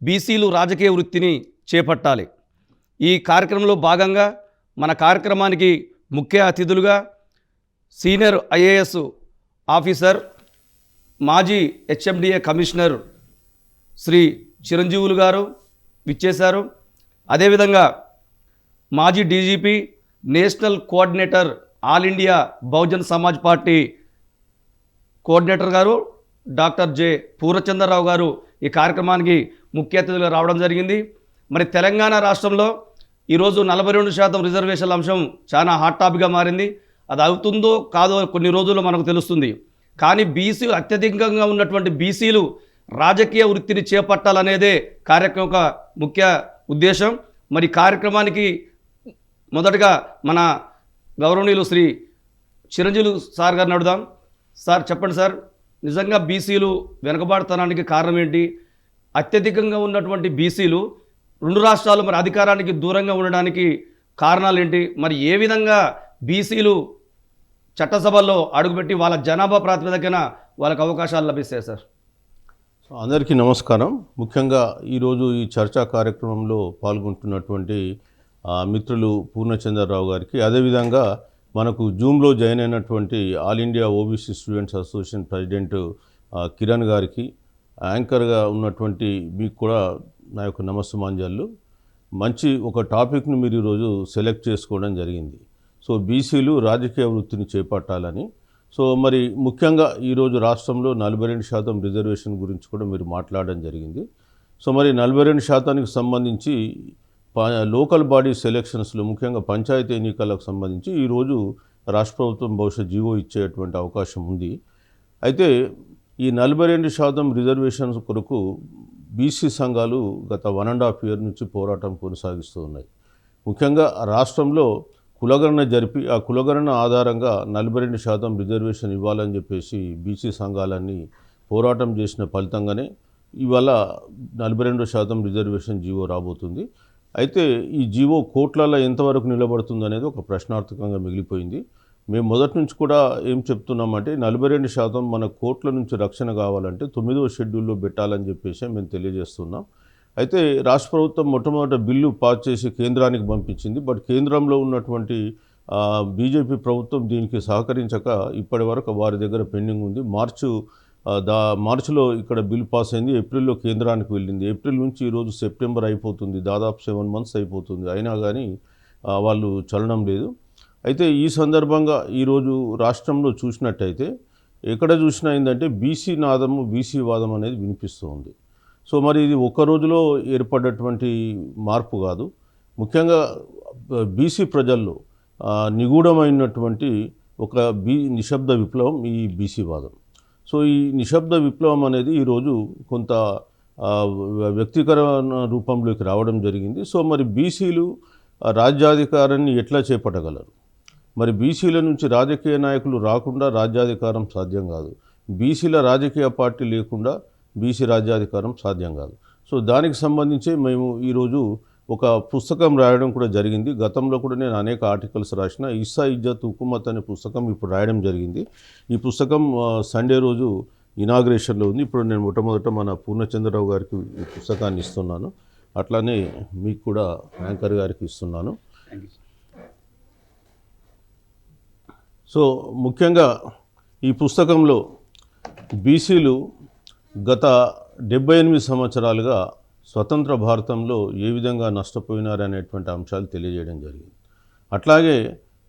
బీసీలు రాజకీయ వృత్తిని చేపట్టాలి. ఈ కార్యక్రమంలో భాగంగా మన కార్యక్రమానికి ముఖ్య అతిథులుగా సీనియర్ ఐఏఎస్ ఆఫీసర్, మాజీ హెచ్ఎండిఏ కమిషనర్ శ్రీ చిరంజీవులు గారు విచ్చేశారు. అదేవిధంగా మాజీ DGP, national coordinator, all India Bahujan Samaj party coordinator గారు డాక్టర్ జె పూర్ణచంద్రరావు గారు ఈ కార్యక్రమానికి ముఖ్య అతిథులుగా రావడం జరిగింది. మరి తెలంగాణ రాష్ట్రంలో ఈరోజు 42% రిజర్వేషన్ల అంశం చాలా హాట్ టాపిక్గా మారింది. అది అవుతుందో కాదో కొన్ని రోజుల్లో మనకు తెలుస్తుంది. కానీ బీసీలు అత్యధికంగా ఉన్నటువంటి బీసీలు రాజకీయ వృత్తిని చేపట్టాలనేదే కార్యక్రమం యొక్క ముఖ్య ఉద్దేశం. మరి కార్యక్రమానికి మొదటగా మన గౌరవనీయులు శ్రీ చిరంజీవులు సార్ గారిని అడుగుదాం. సార్ చెప్పండి సార్, నిజంగా బీసీలు వెనుకబాటుతనానికి కారణం ఏంటి? అత్యధికంగా ఉన్నటువంటి బీసీలు 2 రాష్ట్రాలు మరి అధికారానికి దూరంగా ఉండడానికి కారణాలు ఏంటి? మరి ఏ విధంగా బీసీలు చట్టసభల్లో అడుగుపెట్టి వాళ్ళ జనాభా ప్రాతిపదికన వాళ్ళకి అవకాశాలు లభిస్తాయి సార్? అందరికీ నమస్కారం. ముఖ్యంగా ఈరోజు ఈ చర్చా కార్యక్రమంలో పాల్గొంటున్నటువంటి మిత్రులు పూర్ణచంద్రరావు గారికి, అదేవిధంగా మనకు జూమ్లో జాయిన్ అయినటువంటి all India OBC students association president Kiran గారికి, యాంకర్గా ఉన్నటువంటి మీకు కూడా నా యొక్క నమస్సుమాంజలు. మంచి ఒక టాపిక్ను మీరు ఈరోజు సెలెక్ట్ చేసుకోవడం జరిగింది. సో బీసీలు రాజకీయ వృత్తిని చేపట్టాలని. సో మరి ముఖ్యంగా ఈరోజు రాష్ట్రంలో 42% రిజర్వేషన్ గురించి కూడా మీరు మాట్లాడడం జరిగింది. సో మరి 42%కి సంబంధించి లోకల్ బాడీ సెలక్షన్స్లో, ముఖ్యంగా పంచాయతీ ఎన్నికలకు సంబంధించి ఈరోజు రాష్ట్ర ప్రభుత్వం బహుశా జీవో ఇచ్చేటువంటి అవకాశం ఉంది. అయితే ఈ 42% రిజర్వేషన్స్ కొరకు బీసీ సంఘాలు గత 1.5 year నుంచి పోరాటం కొనసాగిస్తూ ఉన్నాయి. ముఖ్యంగా రాష్ట్రంలో కులగణన జరిపి ఆ కులగణన ఆధారంగా 42% రిజర్వేషన్ ఇవ్వాలని చెప్పేసి బీసీ సంఘాలన్నీ పోరాటం చేసిన ఫలితంగానే ఇవాళ 42% రిజర్వేషన్ జీవో రాబోతుంది. అయితే ఈ జీవో కోర్టులలో ఎంతవరకు నిలబడుతుంది అనేది ఒక ప్రశ్నార్థకంగా మిగిలిపోయింది. మేము మొదటి నుంచి కూడా ఏం చెప్తున్నామంటే 42% మన కోర్టుల నుంచి రక్షణ కావాలంటే 9వ షెడ్యూల్లో పెట్టాలని చెప్పేసి మేము తెలియజేస్తున్నాం. అయితే రాష్ట్ర ప్రభుత్వం మొట్టమొదట బిల్లు పాస్ చేసి కేంద్రానికి పంపించింది. బట్ కేంద్రంలో ఉన్నటువంటి బీజేపీ ప్రభుత్వం దీనికి సహకరించక ఇప్పటి వరకు వారి దగ్గర పెండింగ్ ఉంది. మార్చిలో ఇక్కడ బిల్ పాస్ అయింది, ఏప్రిల్లో కేంద్రానికి వెళ్ళింది. ఏప్రిల్ నుంచి ఈరోజు సెప్టెంబర్ అయిపోతుంది, దాదాపు 7 months అయిపోతుంది. అయినా కానీ వాళ్ళు చలనం లేదు. అయితే ఈ సందర్భంగా ఈరోజు రాష్ట్రంలో చూసినట్టయితే ఎక్కడ చూసినా ఏంటంటే బీసీ నాదము, బీసీ వాదం అనేది వినిపిస్తూ ఉంది. సో మరి ఇది ఒక్క రోజులో ఏర్పడ్డటువంటి మార్పు కాదు. ముఖ్యంగా బీసీ ప్రజల్లో నిగూఢమైనటువంటి ఒక నిశ్శబ్ద విప్లవం ఈ బీసీ వాదం. సో ఈ నిశ్శబ్ద విప్లవం అనేది ఈరోజు కొంత వ్యక్తీకరణ రూపంలోకి రావడం జరిగింది. సో మరి బీసీలు రాజ్యాధికారాన్ని ఎట్లా చేపట్టగలరు? మరి బీసీల నుంచి రాజకీయ నాయకులు రాకుండా రాజ్యాధికారం సాధ్యం కాదు. బీసీల రాజకీయ పార్టీ లేకుండా బీసీ రాజ్యాధికారం సాధ్యం కాదు. సో దానికి సంబంధించి మేము ఈరోజు ఒక పుస్తకం రాయడం కూడా జరిగింది. గతంలో కూడా నేను అనేక ఆర్టికల్స్ రాసిన. ఇస్సా ఇజ్జత్ హుకుమత్ అనే పుస్తకం ఇప్పుడు రాయడం జరిగింది. ఈ పుస్తకం సండే రోజు ఇనాగ్రేషన్లో ఉంది. ఇప్పుడు నేను మొట్టమొదట మన పూర్ణచంద్రరావు గారికి ఈ పుస్తకాన్ని ఇస్తున్నాను. అట్లానే మీకు కూడా యాంకర్ గారికి ఇస్తున్నాను. సో ముఖ్యంగా ఈ పుస్తకంలో బీసీలు గత 78 సంవత్సరాలుగా స్వతంత్ర భారతంలో ఏ విధంగా నష్టపోయినారనేటువంటి అంశాలు తెలియజేయడం జరిగింది. అట్లాగే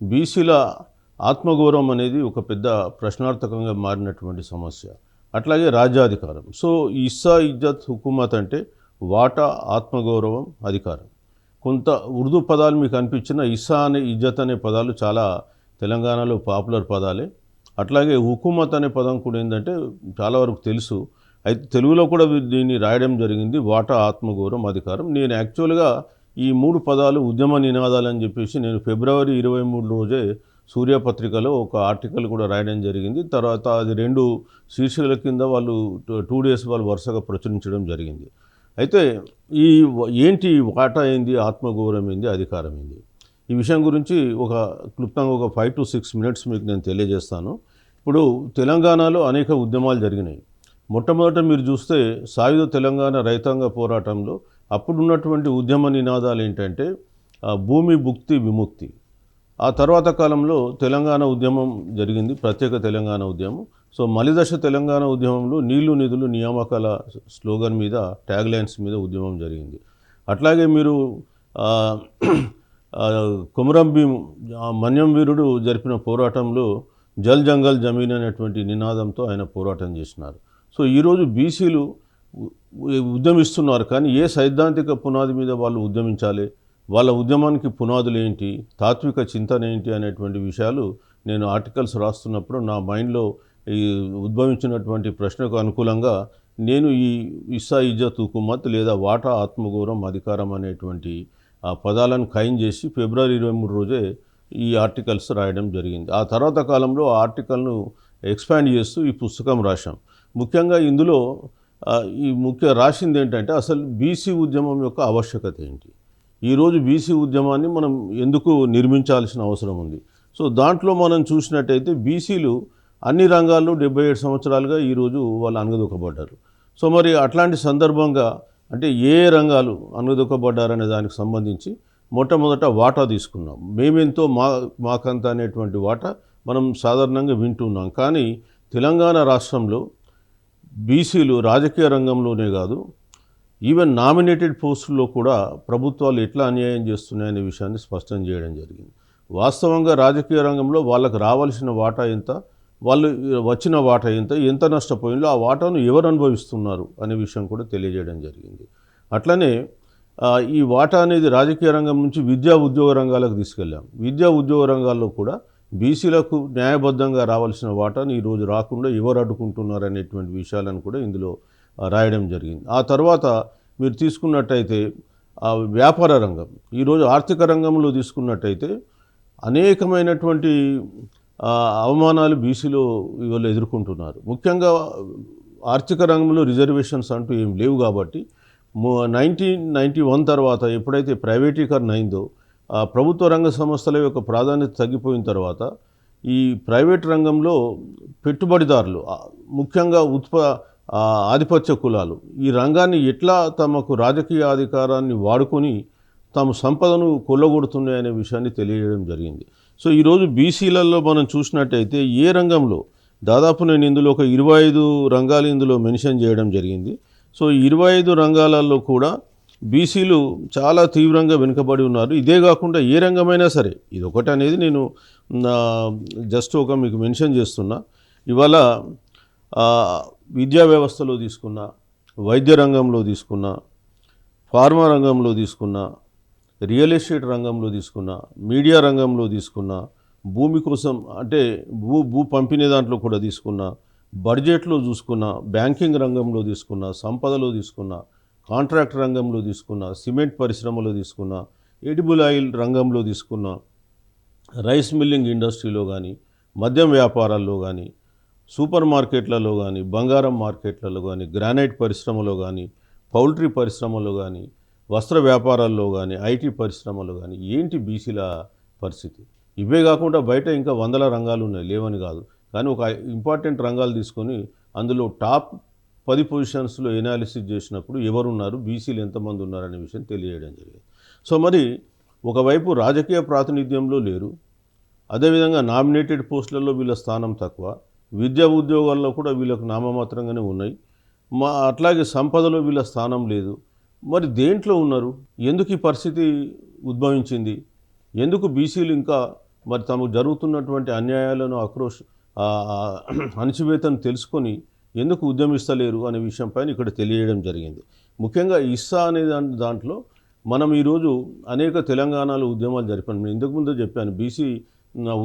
బీసీల ఆత్మగౌరవం అనేది ఒక పెద్ద ప్రశ్నార్థకంగా మారినటువంటి సమస్య. అట్లాగే రాజ్యాధికారం. సో ఇస్సా ఇజ్జత్ హుకుమత్ అంటే వాటా, ఆత్మగౌరవం, అధికారం. కొంత ఉర్దూ పదాలు మీకు అనిపించిన ఇస్సా అనే ఇజ్జత్ అనే పదాలు చాలా తెలంగాణలో పాపులర్ పదాలే. అట్లాగే హుకుమత్ అనే పదం కూడా ఏంటంటే చాలా వరకు తెలుసు. అయితే తెలుగులో కూడా దీన్ని రాయడం జరిగింది, వాటా, ఆత్మగౌరవం, అధికారం. నేను యాక్చువల్గా ఈ 3 పదాలు ఉద్యమ నినాదాలు అని చెప్పేసి నేను ఫిబ్రవరి 23 రోజే సూర్యపత్రికలో ఒక ఆర్టికల్ కూడా రాయడం జరిగింది. తర్వాత అది 2 శీర్షికల కింద వాళ్ళు 2 days వాళ్ళు వరుసగా ప్రచురించడం జరిగింది. అయితే ఈ ఏంటి వాటా ఏంది, ఆత్మగౌరవం ఏంది, అధికారం ఏంది, ఈ విషయం గురించి ఒక క్లుప్తంగా ఒక 5 to 6 minutes మీకు నేను తెలియజేస్తాను. ఇప్పుడు తెలంగాణలో అనేక ఉద్యమాలు జరిగినాయి. మొట్టమొదట మీరు చూస్తే సాయుధ తెలంగాణ రైతాంగ పోరాటంలో అప్పుడున్నటువంటి ఉద్యమ నినాదాలు ఏంటంటే భూమి భుక్తి విముక్తి. ఆ తర్వాత కాలంలో తెలంగాణ ఉద్యమం జరిగింది, ప్రత్యేక తెలంగాణ ఉద్యమం. సో మలిదశ తెలంగాణ ఉద్యమంలో నీళ్లు నిధులు నియామకాల స్లోగన్ మీద, ట్యాగ్ లైన్స్ మీద ఉద్యమం జరిగింది. అట్లాగే మీరు కొమరం భీం మన్యం వీరుడు జరిపిన పోరాటంలో జల్ జంగల్ జమీన్ అనేటువంటి నినాదంతో ఆయన పోరాటం చేసినారు. సో ఈరోజు బీసీలు ఉద్యమిస్తున్నారు, కానీ ఏ సైద్ధాంతిక పునాది మీద వాళ్ళు ఉద్యమించాలి, వాళ్ళ ఉద్యమానికి పునాదులు ఏంటి, తాత్విక చింతన ఏంటి అనేటువంటి విషయాలు నేను ఆర్టికల్స్ రాస్తున్నప్పుడు నా మైండ్లో ఈ ఉద్భవించినటువంటి ప్రశ్నకు అనుకూలంగా నేను ఈ ఇస్సా ఇజ్జత్ హుకుమత్ లేదా వాటా ఆత్మగౌరవం అధికారం అనేటువంటి ఆ పదాలను ఖాయం చేసి ఫిబ్రవరి 23 రోజే ఈ ఆర్టికల్స్ రాయడం జరిగింది. ఆ తర్వాత కాలంలో ఆ ఆర్టికల్ను ఎక్స్పాండ్ చేస్తూ ఈ పుస్తకం రాశాం. ముఖ్యంగా ఇందులో రాసింది ఏంటంటే అసలు బీసీ ఉద్యమం యొక్క ఆవశ్యకత ఏంటి, ఈరోజు బీసీ ఉద్యమాన్ని మనం ఎందుకు నిర్మించాల్సిన అవసరం ఉంది. సో దాంట్లో మనం చూసినట్టయితే బీసీలు అన్ని రంగాల్లో 77 సంవత్సరాలుగా ఈరోజు వాళ్ళు అణగదొక్కబడ్డారు. సో మరి అట్లాంటి సందర్భంగా అంటే ఏ రంగాలు అణగదొక్కబడ్డారనే దానికి సంబంధించి మొట్టమొదట వాటా తీసుకున్నాం. మేమెంతో మాకంత అనేటువంటి వాటా మనం సాధారణంగా వింటున్నాం. కానీ తెలంగాణ రాష్ట్రంలో బీసీలు రాజకీయ రంగంలోనే కాదు, ఈవెన్ నామినేటెడ్ పోస్టుల్లో కూడా ప్రభుత్వాలు ఎట్లా అన్యాయం చేస్తున్నాయనే విషయాన్ని స్పష్టం చేయడం జరిగింది. వాస్తవంగా రాజకీయ రంగంలో వాళ్ళకు రావాల్సిన వాటా ఎంత, వాళ్ళు వచ్చిన వాటా ఎంత నష్టపోయిందో ఆ వాటాను ఎవరు అనుభవిస్తున్నారు అనే విషయం కూడా తెలియజేయడం జరిగింది. అట్లనే ఈ వాటా అనేది రాజకీయ రంగం నుంచి విద్యా ఉద్యోగ రంగాలకు తీసుకెళ్ళాం. విద్యా ఉద్యోగ రంగాల్లో కూడా బీసీలకు న్యాయబద్ధంగా రావాల్సిన వాటాను ఈరోజు రాకుండా ఎవరు అడ్డుకుంటున్నారు అనేటువంటి విషయాలను కూడా ఇందులో రాయడం జరిగింది. ఆ తర్వాత మీరు తీసుకున్నట్టయితే వ్యాపార రంగం, ఈరోజు ఆర్థిక రంగంలో తీసుకున్నట్టయితే అనేకమైనటువంటి అవమానాలు బీసీలో ఇవాళ ఎదుర్కొంటున్నారు. ముఖ్యంగా ఆర్థిక రంగంలో రిజర్వేషన్స్ అంటూ ఏం లేవు కాబట్టి 1991 తర్వాత ఎప్పుడైతే ప్రైవేటీకరణ అయిందో ప్రభుత్వ రంగ సంస్థల యొక్క ప్రాధాన్యత తగ్గిపోయిన తర్వాత ఈ ప్రైవేట్ రంగంలో పెట్టుబడిదారులు, ముఖ్యంగా ఆధిపత్య కులాలు ఈ రంగాన్ని ఎట్లా తమకు రాజకీయ అధికారాన్ని వాడుకొని తమ సంపదను కొల్లగొడుతున్నాయనే విషయాన్ని తెలియజేయడం జరిగింది. సో ఈరోజు బీసీలలో మనం చూసినట్టయితే ఏ రంగంలో దాదాపు నేను ఇందులో ఒక 25 రంగాలు ఇందులో మెన్షన్ చేయడం జరిగింది. సో 25 రంగాలలో కూడా బీసీలు చాలా తీవ్రంగా వెనుకబడి ఉన్నారు. ఇదే కాకుండా ఏ రంగమైనా సరే, ఇది ఒకటి అనేది నేను జస్ట్ మీకు మెన్షన్ చేస్తున్నా. ఇవాళ విద్యా వ్యవస్థలో తీసుకున్నా, వైద్య రంగంలో తీసుకున్నా, ఫార్మా రంగంలో తీసుకున్నా, రియల్ ఎస్టేట్ రంగంలో తీసుకున్నా, మీడియా రంగంలో తీసుకున్నా, భూమి కోసం అంటే భూ పంపిణీ దాంట్లో కూడా తీసుకున్నా, బడ్జెట్లో చూసుకున్నా, బ్యాంకింగ్ రంగంలో తీసుకున్నా, సంపదలో తీసుకున్నా, కాంట్రాక్ట్ రంగంలో తీసుకున్నా, సిమెంట్ పరిశ్రమలో తీసుకున్నా, ఎడిబుల్ ఆయిల్ రంగంలో తీసుకున్నా, రైస్ మిల్లింగ్ ఇండస్ట్రీలో కానీ, మద్యం వ్యాపారాల్లో కానీ, సూపర్ మార్కెట్లలో కానీ, బంగారం మార్కెట్లలో కానీ, గ్రానైట్ పరిశ్రమలో కానీ, పౌల్ట్రీ పరిశ్రమలో కానీ, వస్త్ర వ్యాపారాల్లో కానీ, ఐటీ పరిశ్రమలో కానీ ఏంటి బీసీల పరిస్థితి? ఇవే కాకుండా బయట ఇంకా వందల రంగాలు ఉన్నాయి, లేవని కాదు. కానీ ఒక ఇంపార్టెంట్ రంగాలు తీసుకొని అందులో టాప్ 10 పొజిషన్స్లో ఎనాలిసిస్ చేసినప్పుడు ఎవరున్నారు, బీసీలు ఎంతమంది ఉన్నారనే విషయం తెలియజేయడం జరిగింది. సో మరి ఒకవైపు రాజకీయ ప్రాతినిధ్యంలో లేరు, అదేవిధంగా నామినేటెడ్ పోస్టులలో వీళ్ళ స్థానం తక్కువ, విద్యా ఉద్యోగాల్లో కూడా వీళ్ళకు నామమాత్రంగానే ఉన్నాయి, అట్లాగే సంపదలో వీళ్ళ స్థానం లేదు. మరి దేంట్లో ఉన్నారు? ఎందుకు ఈ పరిస్థితి ఉద్భవించింది? ఎందుకు బీసీలు ఇంకా మరి తమకు జరుగుతున్నటువంటి అన్యాయాలను అణచివేతను తెలుసుకొని ఎందుకు ఉద్యమిస్తలేరు అనే విషయంపైన ఇక్కడ తెలియజేయడం జరిగింది. ముఖ్యంగా ఇస్సా అనే దాంట్లో మనం ఈరోజు అనేక తెలంగాణలో ఉద్యమాలు జరిపాను. నేను ఇంతకుముందు చెప్పాను బీసీ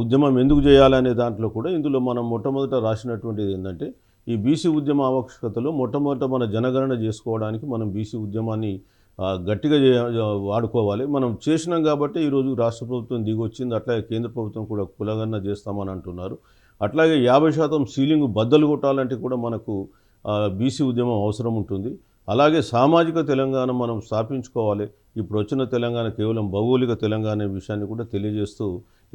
ఉద్యమం ఎందుకు చేయాలనే దాంట్లో కూడా ఇందులో మనం మొట్టమొదట రాసినటువంటిది ఏంటంటే ఈ బీసీ ఉద్యమ ఆవశ్యకతలో మొట్టమొదట మన జనగణన చేసుకోవడానికి మనం బీసీ ఉద్యమాన్ని గట్టిగా వాడుకోవాలి. మనం చేసినాం కాబట్టి ఈరోజు రాష్ట్ర ప్రభుత్వం దిగొచ్చింది, అట్లాగే కేంద్ర ప్రభుత్వం కూడా కులగణన చేస్తామని అంటున్నారు. అట్లాగే 50% సీలింగ్ బద్దలు కొట్టాలంటే కూడా మనకు బీసీ ఉద్యమం అవసరం ఉంటుంది. అలాగే సామాజిక తెలంగాణ మనం స్థాపించుకోవాలి. ఇప్పుడు వచ్చిన తెలంగాణ కేవలం భౌగోళిక తెలంగాణ విషయాన్ని కూడా తెలియజేస్తూ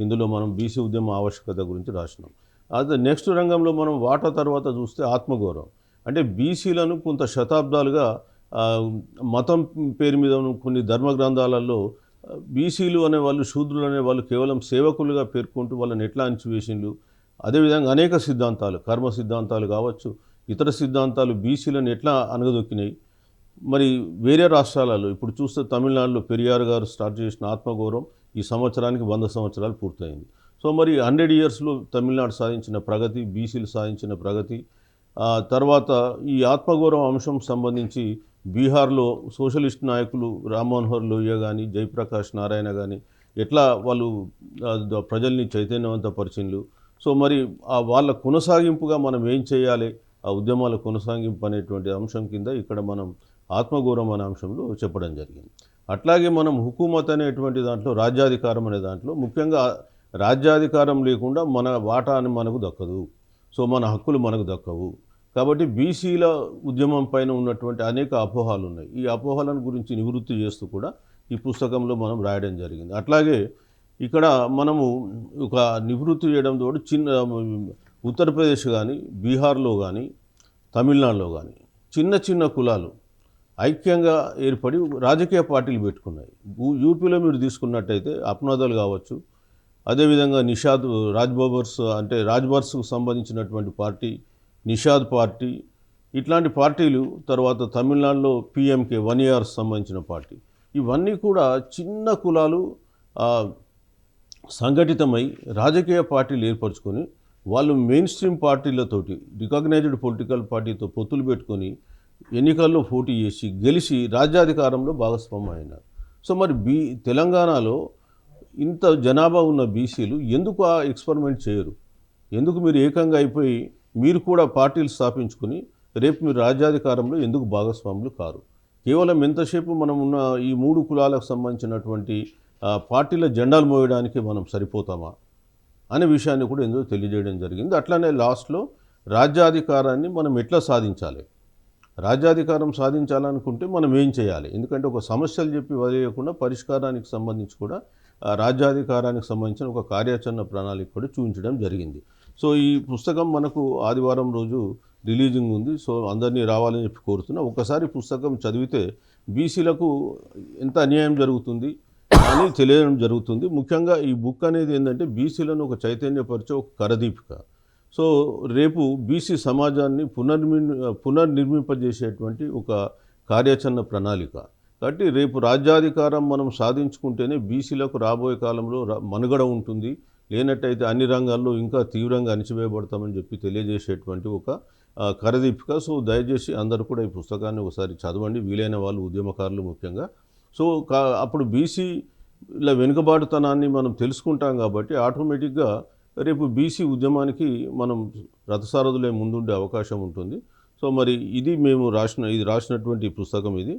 ఇందులో మనం బీసీ ఉద్యమ ఆవశ్యకత గురించి రాసినాం. అదే నెక్స్ట్ రంగంలో మనం వాటా తర్వాత చూస్తే ఆత్మగౌరవం. అంటే బీసీలను కొంత శతాబ్దాలుగా ఆ, మతం పేరు మీద ఉన్న కొన్ని ధర్మ గ్రంథాలలో బీసీలు అనేవాళ్ళు శూద్రులు అనేవాళ్ళు కేవలం సేవకులుగా పేర్కొంటూ వాళ్ళని ఎట్లా అణచివేసిండ్రు. అదేవిధంగా అనేక సిద్ధాంతాలు, కర్మ సిద్ధాంతాలు కావచ్చు, ఇతర సిద్ధాంతాలు బీసీలను ఎట్లా అణగదొక్కినాయి. మరి వేరే రాష్ట్రాలలో ఇప్పుడు చూస్తే తమిళనాడులో పెరియార్ గారు స్టార్ట్ చేసిన ఆత్మగౌరవం ఈ సంవత్సరానికి 100 సంవత్సరాలు పూర్తయింది. సో మరి 100 ఇయర్స్లో తమిళనాడు సాధించిన ప్రగతి, బీసీలు సాధించిన ప్రగతి, తర్వాత ఈ ఆత్మగౌరవం అంశం సంబంధించి బీహార్లో సోషలిస్ట్ నాయకులు రామ్మోహన్ లోహియా కానీ, జయప్రకాష్ నారాయణ కానీ ఎట్లా వాళ్ళు ప్రజల్ని చైతన్యవంతపరిచిండ్రు. సో మరి వాళ్ళ కొనసాగింపుగా మనం ఏం చేయాలి, ఆ ఉద్యమాల కొనసాగింపు అనేటువంటి అంశం కింద ఇక్కడ మనం ఆత్మగౌరవం అనే అంశంలో చెప్పడం జరిగింది. అట్లాగే మనం హుకూమత్ అనేటువంటి దాంట్లో రాజ్యాధికారం అనే దాంట్లో ముఖ్యంగా రాజ్యాధికారం లేకుండా మన వాటా అని మనకు దక్కదు. సో మన హక్కులు మనకు దక్కవు. కాబట్టి బీసీల ఉద్యమం పైన ఉన్నటువంటి అనేక అపోహాలు ఉన్నాయి. ఈ అపోహాలను గురించి నివృత్తి చేస్తూ కూడా ఈ పుస్తకంలో మనం రాయడం జరిగింది. అట్లాగే ఇక్కడ మనము ఒక నివృత్తి చేయడం తోడు ఉత్తరప్రదేశ్ కానీ, బీహార్లో కానీ, తమిళనాడులో కానీ చిన్న చిన్న కులాలు ఐక్యంగా ఏర్పడి రాజకీయ పార్టీలు పెట్టుకున్నాయి. యూపీలో మీరు తీసుకున్నట్టయితే అప్నాదల్ కావచ్చు, అదేవిధంగా నిషాద్ రాజ్బర్స్కు సంబంధించినటువంటి పార్టీ, నిషాద్ పార్టీ, ఇట్లాంటి పార్టీలు, తర్వాత తమిళనాడులో పిఎంకే 1 years సంబంధించిన పార్టీ, ఇవన్నీ కూడా చిన్న కులాలు సంఘటితమై రాజకీయ పార్టీలు ఏర్పరచుకొని వాళ్ళు మెయిన్ స్ట్రీమ్ పార్టీలతోటి రికగ్నైజ్డ్ పొలిటికల్ పార్టీతో పొత్తులు పెట్టుకొని ఎన్నికల్లో పోటీ చేసి గెలిచి రాజ్యాధికారంలో భాగస్వామ్యం అయినారు. సో మరి తెలంగాణలో ఇంత జనాభా ఉన్న బీసీలు ఎందుకు ఆ ఎక్స్పెరిమెంట్ చేయరు? ఎందుకు మీరు ఏకంగా అయిపోయి మీరు కూడా పార్టీలు స్థాపించుకుని రేపు మీరు రాజ్యాధికారంలో ఎందుకు భాగస్వాములు కారు? కేవలం ఎంతసేపు మనం ఉన్న ఈ 3 కులాలకు సంబంధించినటువంటి పార్టీల జెండాలు మోయడానికి మనం సరిపోతామా అనే విషయాన్ని కూడా ఎందుకు తెలియజేయడం జరిగింది. అట్లానే లాస్ట్లో రాజ్యాధికారాన్ని మనం ఎట్లా సాధించాలి, రాజ్యాధికారం సాధించాలనుకుంటే మనం ఏం చేయాలి, ఎందుకంటే ఒక సమస్యలు చెప్పి వదిలేయకుండా పరిష్కారానికి సంబంధించి కూడా రాజ్యాధికారానికి సంబంధించిన ఒక కార్యాచరణ ప్రణాళిక కూడా చూపించడం జరిగింది. సో ఈ పుస్తకం మనకు ఆదివారం రోజు రిలీజింగ్ ఉంది. సో అందరినీ రావాలని చెప్పి కోరుతున్నా. ఒకసారి పుస్తకం చదివితే బీసీలకు ఎంత అన్యాయం జరుగుతుంది అని తెలియడం జరుగుతుంది. ముఖ్యంగా ఈ బుక్ అనేది ఏంటంటే బీసీలను ఒక చైతన్యపరిచే ఒక కరదీపిక. సో రేపు బీసీ సమాజాన్ని పునర్నిర్మింపజేసేటువంటి ఒక కార్యాచరణ ప్రణాళిక. కాబట్టి రేపు రాజ్యాధికారం మనం సాధించుకుంటేనే బీసీలకు రాబోయే కాలంలో మనుగడ ఉంటుంది, లేనట్టయితే అన్ని రంగాల్లో ఇంకా తీవ్రంగా అణచివేయబడతామని చెప్పి తెలియజేసేటువంటి ఒక కరదీపిక. సో దయచేసి అందరూ కూడా ఈ పుస్తకాన్ని ఒకసారి చదవండి, వీలైన వాళ్ళు ఉద్యమకారులు ముఖ్యంగా. సో అప్పుడు బీసీల వెనుకబాటుతనాన్ని మనం తెలుసుకుంటాం కాబట్టి ఆటోమేటిక్గా రేపు బీసీ ఉద్యమానికి మనం రథసారథులే ముందుండే అవకాశం ఉంటుంది. సో మరి ఇది రాసినటువంటి పుస్తకం ఇది.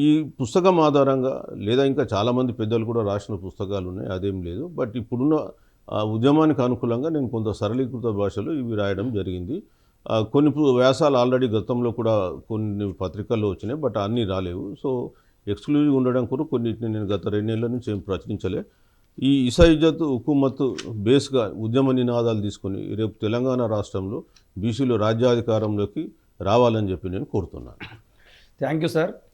ఈ పుస్తకం ఆధారంగా లేదా ఇంకా చాలామంది పెద్దలు కూడా రాసిన పుస్తకాలు ఉన్నాయి, అదేం లేదు. బట్ ఇప్పుడున్న ఉద్యమానికి అనుకూలంగా నేను కొంత సరళీకృత భాషలో ఇవి రాయడం జరిగింది. కొన్ని వ్యాసాలు ఆల్రెడీ గతంలో కూడా కొన్ని పత్రికల్లో వచ్చినాయి, బట్ అన్నీ రాలేవు. సో ఎక్స్క్లూజివ్ ఉండడం కూడా కొన్నిటిని నేను గత 2 నెలల నుంచి ఏం ప్రచురించలే. ఈ ఇసాయిజత్ హుకుమత్ బేస్గా ఉద్యమ నినాదాలు తీసుకొని రేపు తెలంగాణ రాష్ట్రంలో బీసీలు రాజ్యాధికారంలోకి రావాలని చెప్పి నేను కోరుతున్నాను. Thank you sir.